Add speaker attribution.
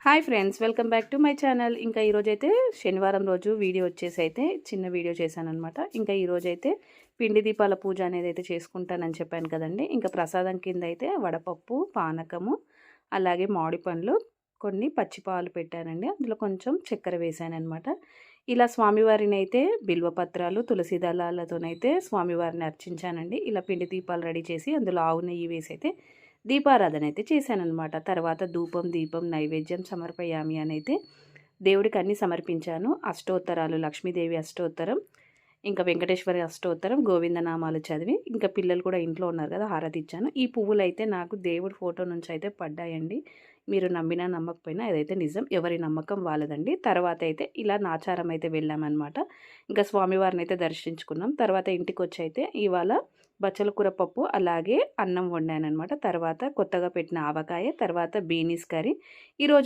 Speaker 1: Hi friends, welcome back to my channel. ఇంకా ఈరోజైతే శనివారం రోజు వీడియో వచ్చేసి అయితే చిన్న వీడియో చేశానమాట. ఇంకా ఈరోజైతే పిండి దీపాల పూజ అనేది అయితే చేసుకుంటానని చెప్పాను కదండి. ఇంకా ప్రసాదం కింద అయితే వడపప్పు, పానకము, అలాగే మామిడి పండ్లు, కొన్ని పచ్చిపాలు పెట్టానండి. అందులో కొంచెం చక్కెర వేసానమాట. ఇలా స్వామివారిని అయితే బిల్వపత్రాలు, తులసి దళాలతోనైతే స్వామివారిని అర్చించానండి. ఇలా పిండి దీపాలు రెడీ చేసి అందులో ఆవు నెయ్యి వేసి అయితే దీపారాధన అయితే చేశానన్నమాట. తర్వాత ధూపం, దీపం, నైవేద్యం సమర్పయామి అని అయితే దేవుడికి అన్నీ సమర్పించాను. అష్టోత్తరాలు, లక్ష్మీదేవి అష్టోత్తరం, ఇంకా వెంకటేశ్వరి అష్టోత్తరం, గోవిందనామాలు చదివి ఇంకా పిల్లలు కూడా ఇంట్లో ఉన్నారు కదా, హారతి ఇచ్చాను. ఈ పువ్వులు అయితే నాకు దేవుడి ఫోటో నుంచి అయితే పడ్డాయండి. మీరు నమ్మినా నమ్మకపోయినా అదైతే నిజం, ఎవరి నమ్మకం వాళ్ళదండి. తర్వాత అయితే ఇలా నాచారం అయితే వెళ్ళామన్నమాట. ఇంకా స్వామివారిని అయితే దర్శించుకున్నాం. తర్వాత ఇంటికి వచ్చి అయితే ఇవాళ బచ్చల కూర పప్పు అలాగే అన్నం వండానమాట. తర్వాత కొత్తగా పెట్టిన ఆవకాయ, తర్వాత బీనీస్ కర్రీ. ఈరోజు